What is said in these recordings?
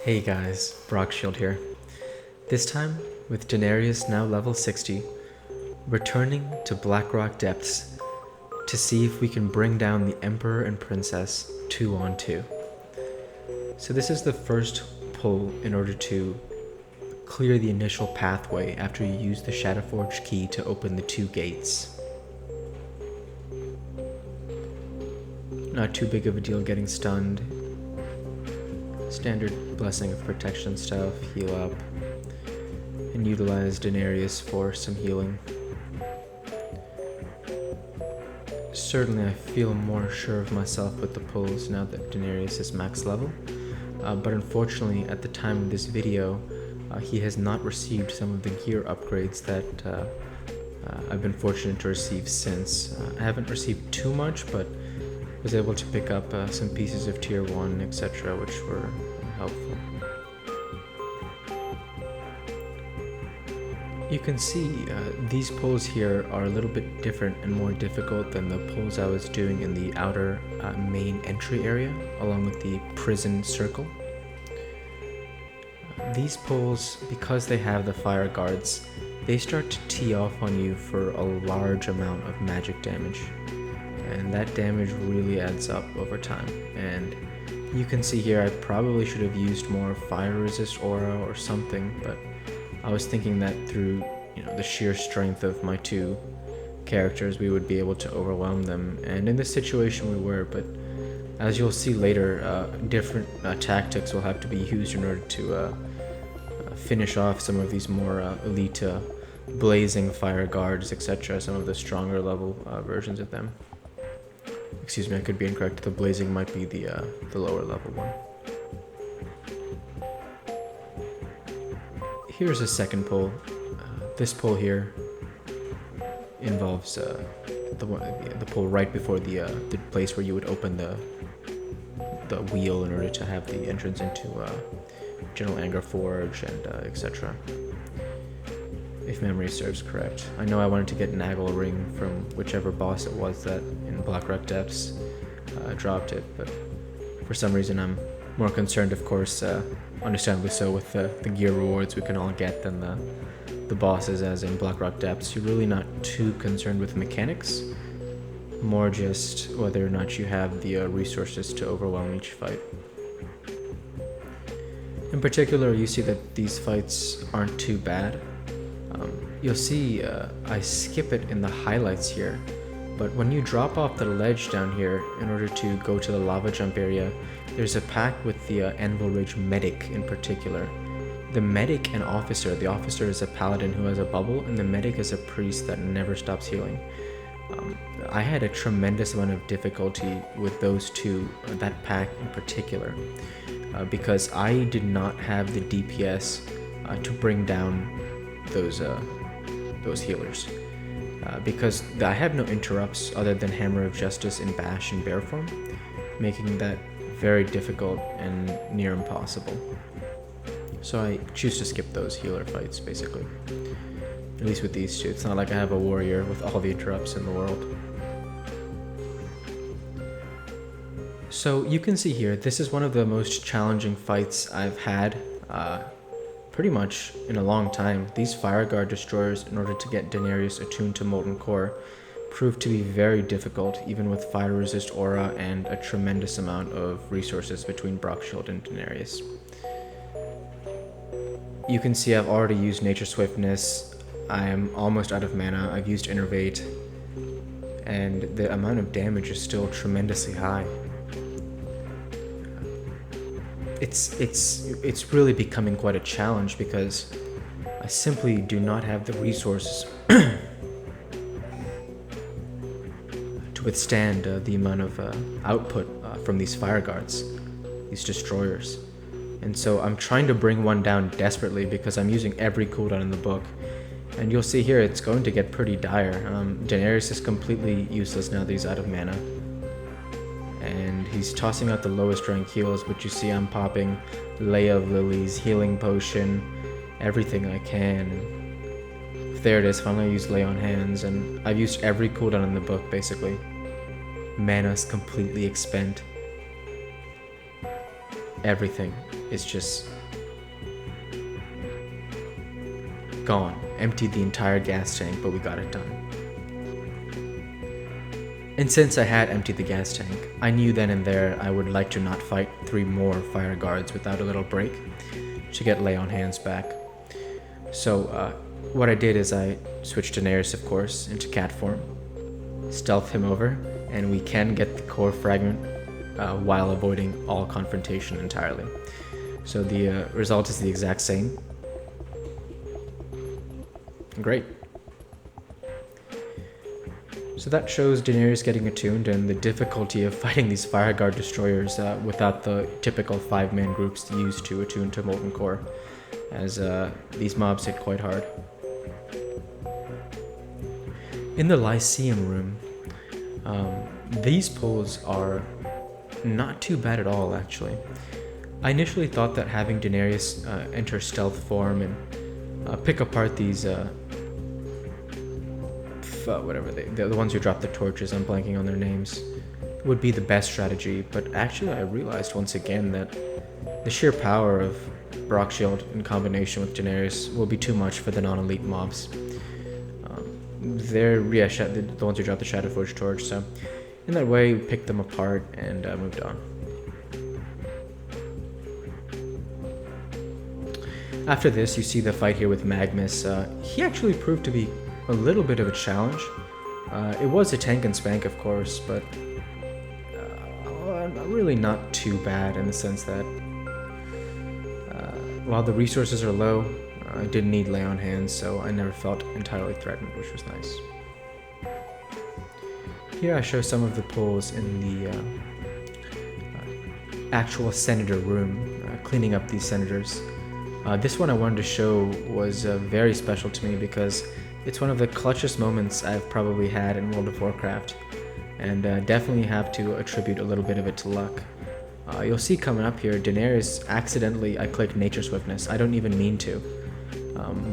Hey guys, Brockshield here. This time, with Daenerys now level 60, returning to Blackrock Depths to see if we can bring down the Emperor and Princess 2 on 2. So this is the first pull in order to clear the initial pathway after you use the Shadowforge key to open the 2 gates. Not too big of a deal getting stunned. Standard Blessing of Protection stuff, heal up, and utilize Daenerys for some healing. Certainly I feel more sure of myself with the pulls now that Daenerys is max level, but unfortunately at the time of this video he has not received some of the gear upgrades that I've been fortunate to receive since. I haven't received too much, but was able to pick up some pieces of tier 1, etc., which were helpful. You can see these pulls here are a little bit different and more difficult than the pulls I was doing in the outer main entry area, along with the prison circle. These pulls, because they have the fire guards, they start to tee off on you for a large amount of magic damage. And that damage really adds up over time. And you can see here I probably should have used more fire resist aura or something, but I was thinking that through the sheer strength of my 2 characters we would be able to overwhelm them, and in this situation we were, but as you'll see later, different tactics will have to be used in order to finish off some of these more elite blazing fire guards, etc., some of the stronger level versions of them. Excuse me, I could be incorrect. The blazing might be the lower level one. Here's a second pull. This pull here involves the pull right before the place where you would open the wheel in order to have the entrance into General Anger Forge and etc. If memory serves correct. I know I wanted to get Nagel Ring from whichever boss it was that in Blackrock Depths dropped it, but for some reason I'm more concerned, of course, understandably so, with the gear rewards we can all get than the bosses, as in Blackrock Depths. You're really not too concerned with mechanics, more just whether or not you have the resources to overwhelm each fight. In particular, you see that these fights aren't too bad. You'll see I skip it in the highlights here, but when you drop off the ledge down here in order to go to the lava jump area, there's a pack with the Anvil Ridge medic in particular. The medic and officer, the officer is a paladin who has a bubble, and the medic is a priest that never stops healing. I had a tremendous amount of difficulty with those two, that pack in particular, because I did not have the DPS to bring down those healers, because I have no interrupts other than Hammer of Justice in Bash and Bear form, making that very difficult and near impossible. So I choose to skip those healer fights, basically. At least with these two. It's not like I have a warrior with all the interrupts in the world. So you can see here, this is one of the most challenging fights I've had pretty much in a long time. These Fire Guard destroyers, in order to get Daenerys attuned to Molten Core, proved to be very difficult, even with fire resist aura and a tremendous amount of resources between Brockshield and Daenerys. You can see I've already used Nature Swiftness. I am almost out of mana. I've used Innervate, and the amount of damage is still tremendously high. It's really becoming quite a challenge because I simply do not have the resources to withstand the amount of output from these fire guards, these destroyers. And so I'm trying to bring one down desperately because I'm using every cooldown in the book. And you'll see here it's going to get pretty dire. Daenerys is completely useless now that he's out of mana. And he's tossing out the lowest rank heals, but you see I'm popping Lay of Lilies, Healing Potion, everything I can. There it is, finally I used Lay on Hands, and I've used every cooldown in the book, basically. Mana's completely expent. everything is just gone. Emptied the entire gas tank, but we got it done. And since I had emptied the gas tank, I knew then and there I would like to not fight 3 more fire guards without a little break to get lay on hands back. So what I did is I switched Daenerys, of course, into cat form, stealth him over, and we can get the core fragment while avoiding all confrontation entirely. So the result is the exact same. Great. So that shows Daenerys getting attuned and the difficulty of fighting these Fireguard destroyers without the typical 5-man groups used to attune to Molten Core, as these mobs hit quite hard. In the Lyceum room, these pulls are not too bad at all, actually. I initially thought that having Daenerys enter stealth form and pick apart these whatever the ones who drop the torches, I'm blanking on their names, would be the best strategy, but actually I realized once again that the sheer power of Brock Shield in combination with Daenerys will be too much for the non-elite mobs. They're the ones who drop the Shadowforge torch, so in that way we picked them apart and moved on. After this, you see the fight here with Magnus. He actually proved to be a little bit of a challenge. It was a tank and spank, of course, but really not too bad in the sense that while the resources are low, I didn't need lay on hands, so I never felt entirely threatened, which was nice. Here I show some of the pulls in the actual senator room, cleaning up these senators. This one I wanted to show was very special to me because it's one of the clutchest moments I've probably had in World of Warcraft, and definitely have to attribute a little bit of it to luck. You'll see coming up here, Daenerys accidentally, I click Nature Swiftness. I don't even mean to,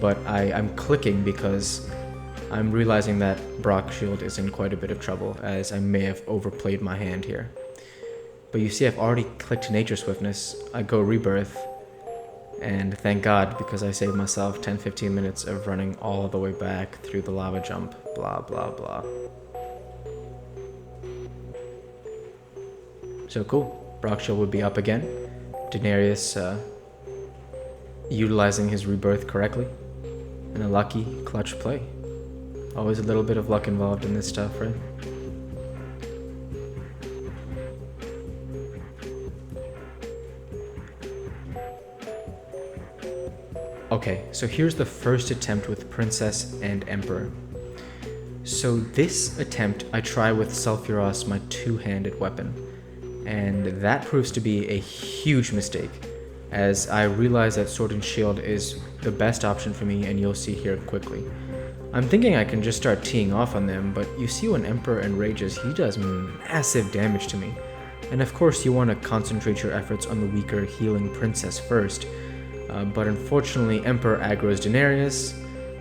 but I'm clicking because I'm realizing that Brock Shield is in quite a bit of trouble, as I may have overplayed my hand here. But you see I've already clicked Nature Swiftness. I go Rebirth, and thank God, because I saved myself 10-15 minutes of running all the way back through the lava jump, blah blah blah. So cool, Brock Shield would be up again. Daenerys utilizing his rebirth correctly, and a lucky clutch play. Always a little bit of luck involved in this stuff, right? Okay, so here's the first attempt with Princess and Emperor. So this attempt I try with Sulfuros, my 2-handed weapon, and that proves to be a huge mistake, as I realize that Sword and Shield is the best option for me, and you'll see here quickly. I'm thinking I can just start teeing off on them, but you see when Emperor enrages, he does massive damage to me. And of course you want to concentrate your efforts on the weaker healing Princess first, but unfortunately Emperor aggroes Daenerys,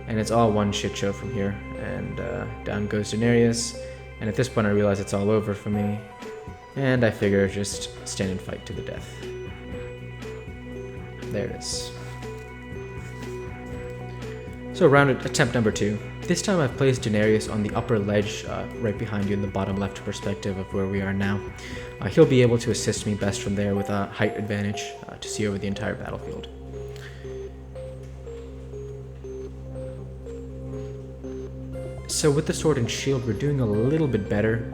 and it's all one shit show from here, and down goes Daenerys, and at this point I realize it's all over for me, and I figure just stand and fight to the death. There it is. So round attempt number 2. This time I've placed Daenerys on the upper ledge right behind you in the bottom left perspective of where we are now. He'll be able to assist me best from there with a height advantage to see over the entire battlefield. So with the Sword and Shield we're doing a little bit better,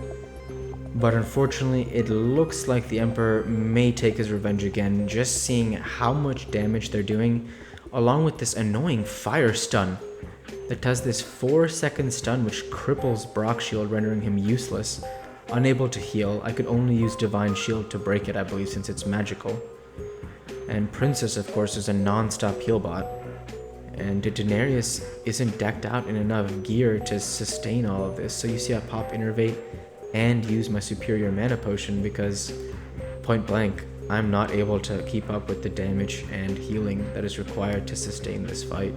but unfortunately it looks like the Emperor may take his revenge again, just seeing how much damage they're doing, along with this annoying fire stun that does this 4-second stun which cripples Brock Shield, rendering him useless, unable to heal. I could only use Divine Shield to break it, I believe, since it's magical. And Princess, of course, is a non-stop heal bot, and Daenerys isn't decked out in enough gear to sustain all of this, so you see I pop Innervate and use my superior mana potion because, point blank, I'm not able to keep up with the damage and healing that is required to sustain this fight.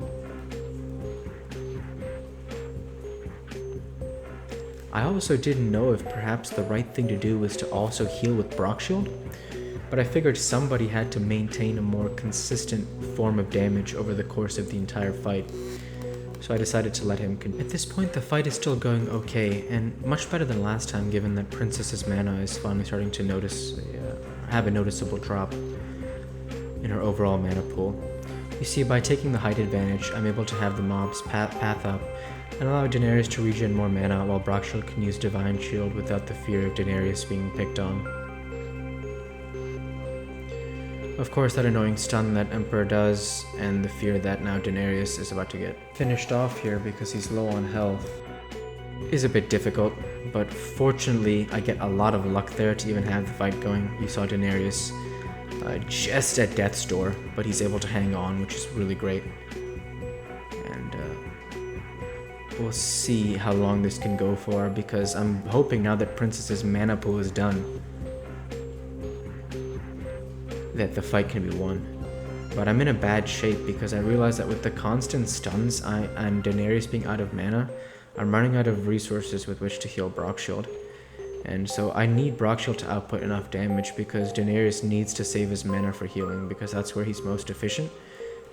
I also didn't know if perhaps the right thing to do was to also heal with Brock Shield, but I figured somebody had to maintain a more consistent form of damage over the course of the entire fight. So I decided to let him continue. At this point, the fight is still going okay, and much better than last time, given that Princess's mana is finally starting to have a noticeable drop in her overall mana pool. You see, by taking the height advantage, I'm able to have the mobs path up and allow Daenerys to regen more mana, while Brockshield can use Divine Shield without the fear of Daenerys being picked on. Of course, that annoying stun that Emperor does, and the fear that now Daenerys is about to get finished off here because he's low on health, is a bit difficult, but fortunately I get a lot of luck there to even have the fight going. You saw Daenerys just at death's door, but he's able to hang on, which is really great. And we'll see how long this can go for, because I'm hoping now that Princess's mana pool is done, that the fight can be won. But I'm in a bad shape because I realize that with the constant stuns and Daenerys being out of mana, I'm running out of resources with which to heal Brockshield. And so I need Brockshield to output enough damage because Daenerys needs to save his mana for healing, because that's where he's most efficient.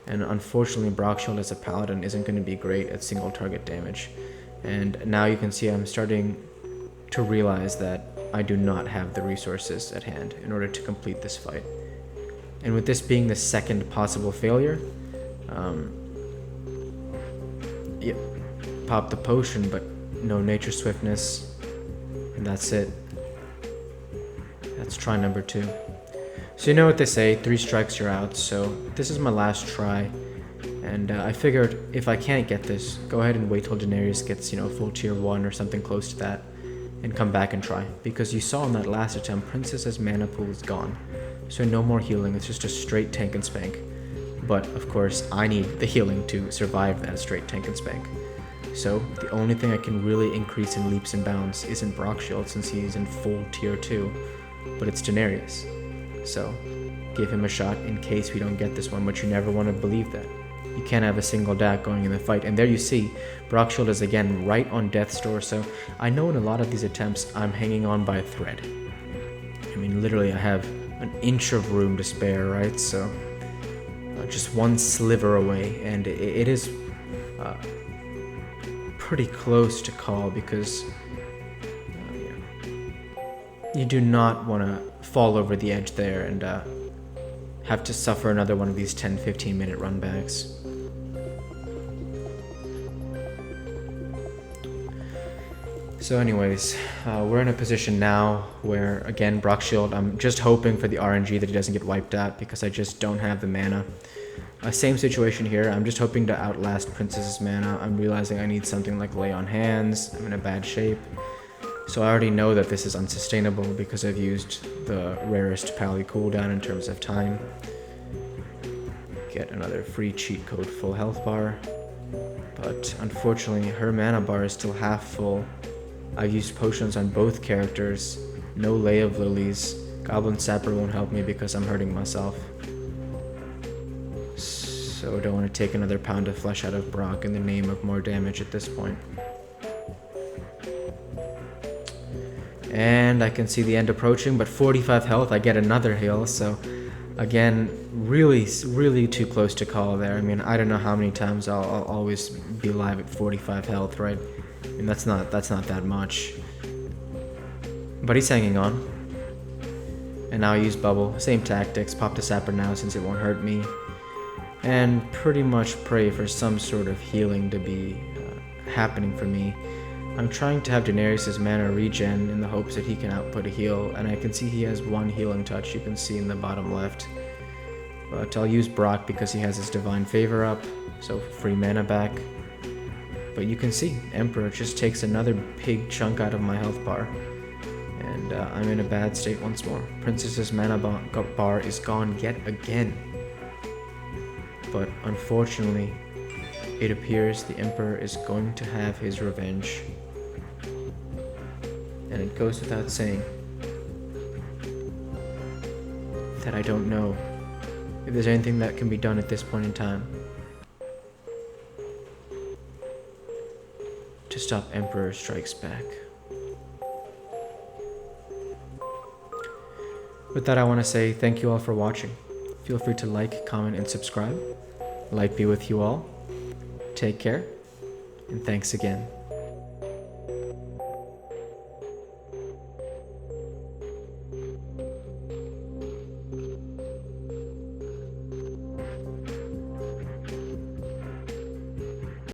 And unfortunately, Brockshield as a paladin isn't going to be great at single target damage. And now you can see I'm starting to realize that I do not have the resources at hand in order to complete this fight. And with this being the second possible failure, pop the potion, but no nature swiftness, and that's it. That's try number 2. So you know what they say, 3 strikes you're out, so this is my last try, and I figured if I can't get this, go ahead and wait till Daenerys gets, full tier 1 or something close to that, and come back and try, because you saw in that last attempt, Princess's mana pool is gone. So no more healing, it's just a straight tank and spank. But of course, I need the healing to survive that straight tank and spank. So the only thing I can really increase in leaps and bounds isn't Brockshield, since he's in full tier 2, but it's Daenerys. So give him a shot in case we don't get this one, but you never want to believe that. You can't have a single DAC going in the fight. And there you see, Brockshield is again right on death's door, so I know in a lot of these attempts I'm hanging on by a thread. I mean, literally I have an inch of room to spare, right? So just one sliver away, and it is pretty close to call, because you do not want to fall over the edge there and have to suffer another one of these 10-15 minute runbacks. So anyways, we're in a position now where, again, Brockshield, I'm just hoping for the RNG that he doesn't get wiped out, because I just don't have the mana. Same situation here, I'm just hoping to outlast Princess's mana. I'm realizing I need something like Lay on Hands. I'm in a bad shape. So I already know that this is unsustainable because I've used the rarest Pally cooldown in terms of time. Get another free cheat code full health bar. But unfortunately, her mana bar is still half full. I've used potions on both characters. No Lay of Lilies. Goblin Sapper won't help me because I'm hurting myself. So I don't want to take another pound of flesh out of Brock in the name of more damage at this point. And I can see the end approaching, but 45 health, I get another heal, so again, really too close to call there. I mean, I don't know how many times I'll always be alive at 45 health, right? I mean, that's not that much. But he's hanging on. And now I use Bubble, same tactics, pop the Sapper now since it won't hurt me. And pretty much pray for some sort of healing to be happening for me. I'm trying to have Daenerys' mana regen in the hopes that he can output a heal, and I can see he has 1 healing touch, you can see in the bottom left. But I'll use Brock because he has his Divine Favor up, so free mana back. But you can see, Emperor just takes another big chunk out of my health bar. And I'm in a bad state once more. Princess's mana bar is gone yet again. But unfortunately, it appears the Emperor is going to have his revenge. And it goes without saying that I don't know if there's anything that can be done at this point in time to stop Emperor Strikes Back. With that, I want to say thank you all for watching. Feel free to like, comment, and subscribe. Light be with you all. Take care, and thanks again.